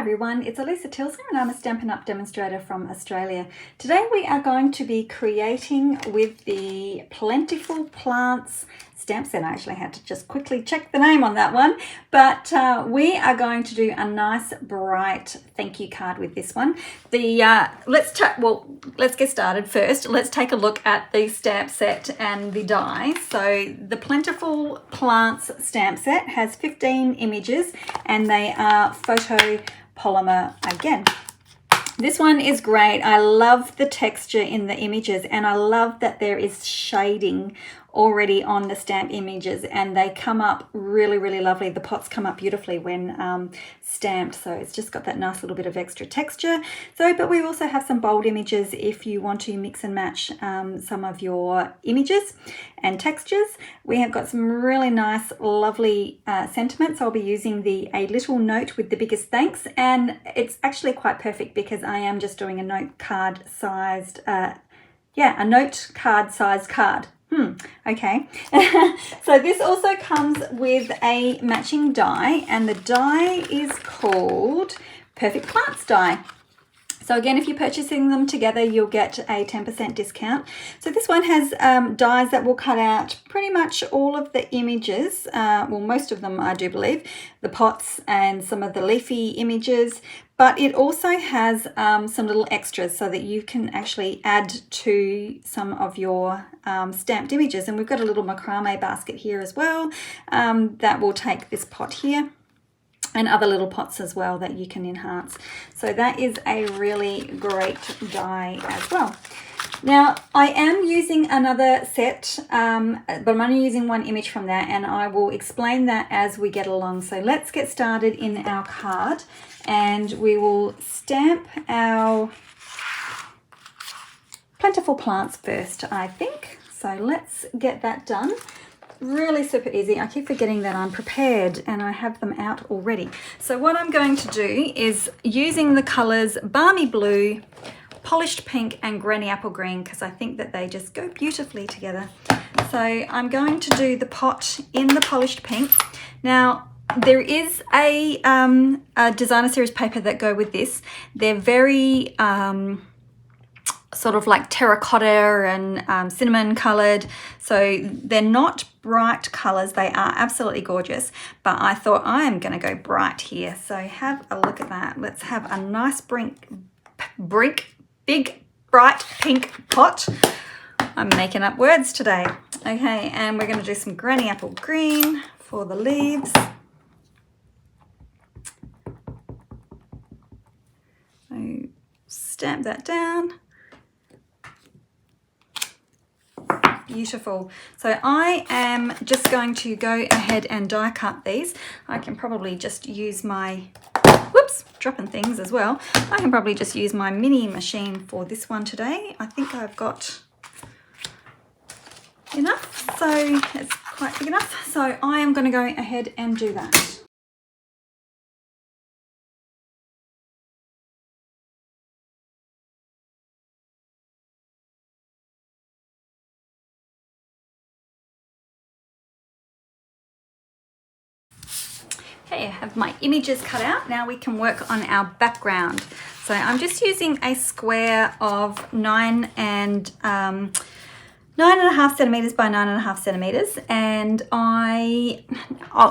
everyone, it's Alisa Tilsner and I'm a Stampin' Up demonstrator from Australia. Today we are going to be creating with the Plentiful Plants stamp set. I actually had to just quickly check the name on that one, but we are going to do a nice bright thank you card with this one. Let's get started first. Let's take a look at the stamp set and the die. So the Plentiful Plants stamp set has 15 images and they are photo polymer again. This one is great. I love the texture in the images and I love that there is shading already on the stamp images and they come up really lovely. The pots come up beautifully when stamped, so it's just got that nice little bit of extra texture. But we also have some bold images if you want to mix and match some of your images and textures. We have got some really nice lovely sentiments. I'll be using a little note with the biggest thanks, and it's actually quite perfect because I am just doing a note card sized a note card sized card. Okay. So this also comes with a matching die, and the die is called Perfect Plants die. So again, if you're purchasing them together, you'll get a 10% discount. So this one has dies that will cut out pretty much all of the images, well, most of them, I do believe, the pots and some of the leafy images, but it also has some little extras so that you can actually add to some of your stamped images. And we've got a little macrame basket here as well that will take this pot here, and other little pots as well that you can enhance. So that is a really great die as well. Now I am using another set, but I'm only using one image from that, and I will explain that as we get along. So let's get started in our card, and we will stamp our Plentiful Plants first, I think. So let's get that done. Really super easy. I keep forgetting that I'm prepared and I have them out already. So what I'm going to do is using the colors Balmy Blue, Polished Pink and Granny Apple Green, because I think that they just go beautifully together. So I'm going to do the pot in the Polished Pink. Now there is a designer series paper that go with this. They're very sort of like terracotta and cinnamon colored, so they're not bright colors. They are absolutely gorgeous, but I thought I am going to go bright here. So have a look at that. Let's have a nice big bright pink pot. I'm making up words today. Okay, and we're going to do some Granny Apple Green for the leaves. So stamp that down. Beautiful. So I am just going to go ahead and die cut these. I can probably just use my, whoops, dropping things as well. I can probably just use my mini machine for this one today. I think I've got enough, so it's quite big enough. So I am going to go ahead and do that. Okay, I have my images cut out. Now we can work on our background. So I'm just using a square of 9.5 centimeters by 9.5 centimeters, and a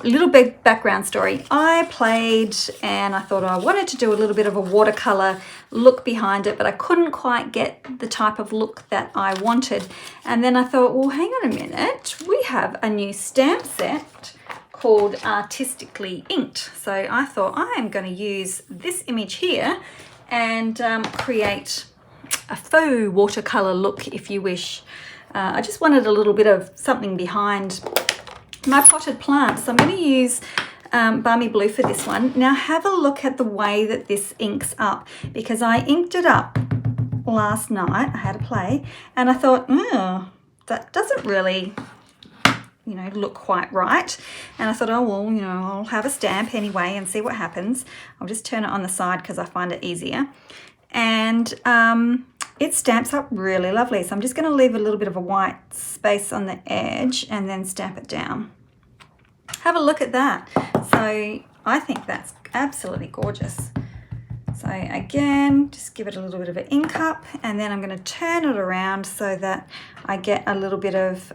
little bit background story. I played and I thought I wanted to do a little bit of a watercolor look behind it, but I couldn't quite get the type of look that I wanted. And then I thought, well, hang on a minute, we have a new stamp set called Artistically Inked. So I thought I am going to use this image here and create a faux watercolor look, if you wish. I just wanted a little bit of something behind my potted plants. So I'm going to use Balmy Blue for this one. Now have a look at the way that this inks up, because I inked it up last night. I had a play and I thought, that doesn't really look quite right. And I thought, oh, well, I'll have a stamp anyway and see what happens. I'll just turn it on the side because I find it easier. And it stamps up really lovely. So I'm just going to leave a little bit of a white space on the edge and then stamp it down. Have a look at that. So I think that's absolutely gorgeous. So again, just give it a little bit of an ink up, and then I'm going to turn it around so that I get a little bit of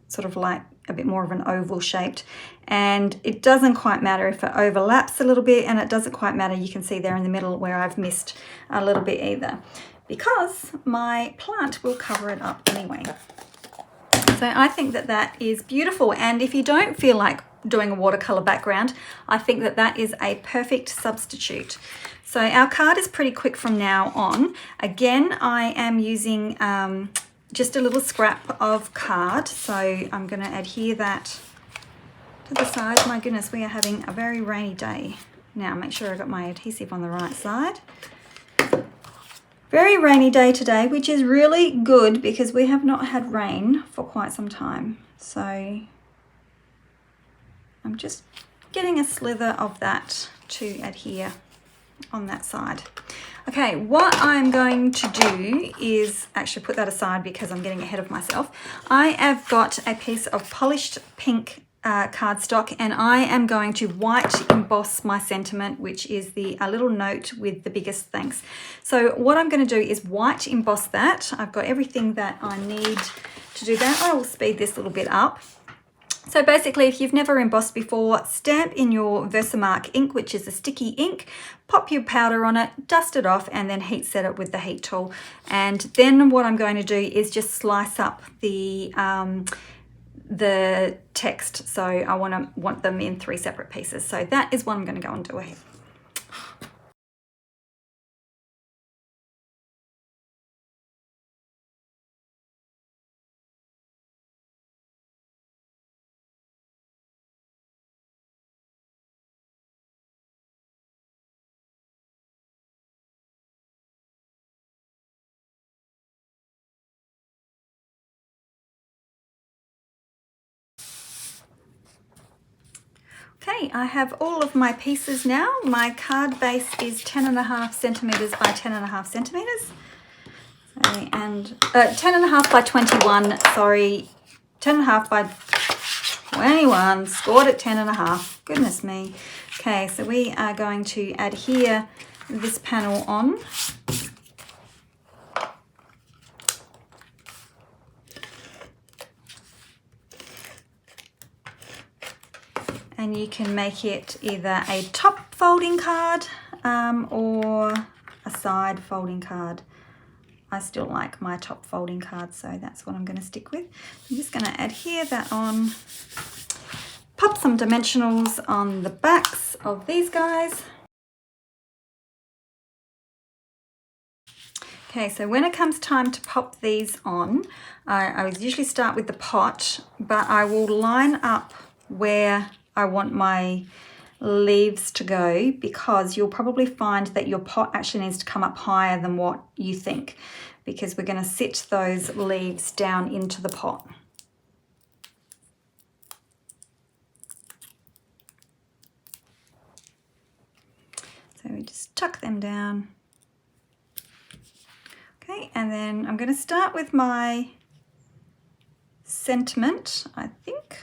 sort of like a bit more of an oval shaped. And it doesn't quite matter if it overlaps a little bit, and it doesn't quite matter, you can see there in the middle where I've missed a little bit either, because my plant will cover it up anyway. So I think that that is beautiful, and if you don't feel like doing a watercolor background, I think that that is a perfect substitute. So our card is pretty quick from now on. Again, I am using just a little scrap of card, so I'm going to adhere that to the side. My goodness, we are having a very rainy day. Now make sure I got my adhesive on the right side. Very rainy day today, which is really good because we have not had rain for quite some time. So I'm just getting a slither of that to adhere on that side. Okay, what I'm going to do is actually put that aside because I'm getting ahead of myself. I have got a piece of polished pink cardstock, and I am going to white emboss my sentiment, which is a little note with the biggest thanks. So what I'm going to do is white emboss that. I've got everything that I need to do that. I will speed this a little bit up. So basically, if you've never embossed before, stamp in your Versamark ink, which is a sticky ink, pop your powder on it, dust it off, and then heat set it with the heat tool. And then what I'm going to do is just slice up the text. So I want them in 3 separate pieces. So that is what I'm going to go and do ahead. Okay, I have all of my pieces now. My card base is 10.5 centimeters by 10.5 centimeters. And 10.5 by 21, sorry, 10.5 by 21, scored at 10.5. Goodness me. Okay, so we are going to adhere this panel on. And you can make it either a top folding card or a side folding card. I still like my top folding card, so that's what I'm going to stick with. I'm just going to adhere that on. Pop some dimensionals on the backs of these guys. Okay, so when it comes time to pop these on, I would usually start with the pot, but I will line up where I want my leaves to go, because you'll probably find that your pot actually needs to come up higher than what you think, because we're going to sit those leaves down into the pot. So we just tuck them down. Okay, and then I'm going to start with my sentiment. I think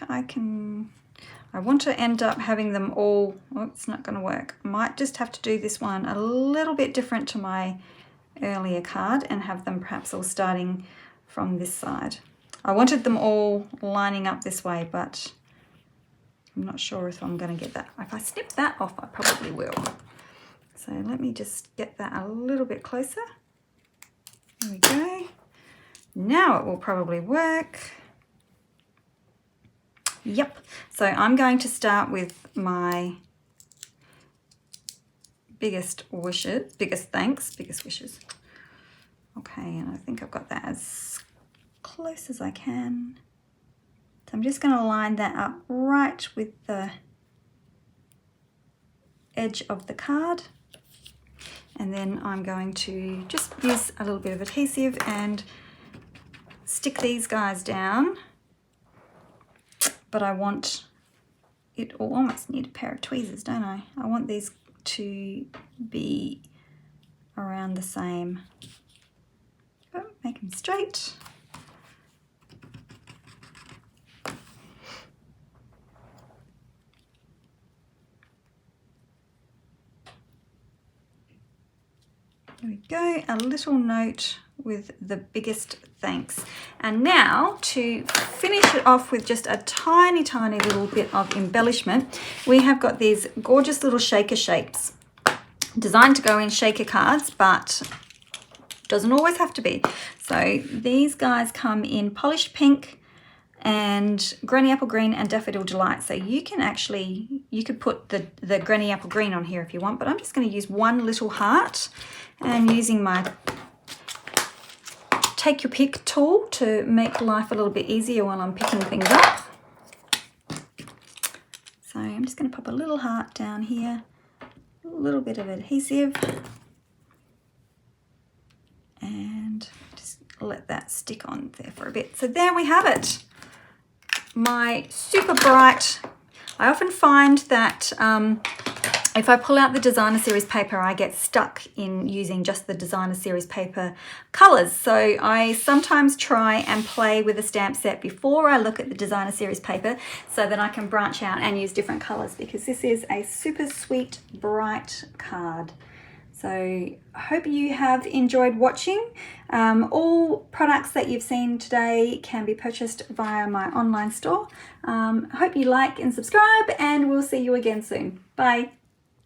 I want to end up having them all, oh, it's not going to work. I might just have to do this one a little bit different to my earlier card and have them perhaps all starting from this side. I wanted them all lining up this way, but I'm not sure if I'm going to get that. If I snip that off, I probably will. So let me just get that a little bit closer. There we go. Now it will probably work. Yep. So I'm going to start with my biggest wishes, biggest thanks, biggest wishes. Okay, and I think I've got that as close as I can. So I'm just going to line that up right with the edge of the card. And then I'm going to just use a little bit of adhesive and stick these guys down. But I want it, or almost need a pair of tweezers, don't I? I want these to be around the same. Oh, make them straight. There we go, a little note with the biggest thanks. And now to finish it off with just a tiny, tiny little bit of embellishment, we have got these gorgeous little shaker shapes designed to go in shaker cards, but doesn't always have to be. So these guys come in polished pink and granny apple green and daffodil delight. So you can actually, you could put the granny apple green on here if you want, but I'm just going to use one little heart and using my take your pick tool to make life a little bit easier while I'm picking things up. So I'm just going to pop a little heart down here, a little bit of adhesive, and just let that stick on there for a bit. So there we have it. My super bright. I often find that if I pull out the designer series paper, I get stuck in using just the designer series paper colors. So I sometimes try and play with a stamp set before I look at the designer series paper so that I can branch out and use different colors, because this is a super sweet, bright card. So I hope you have enjoyed watching. All products that you've seen today can be purchased via my online store. I hope you like and subscribe, and we'll see you again soon. Bye.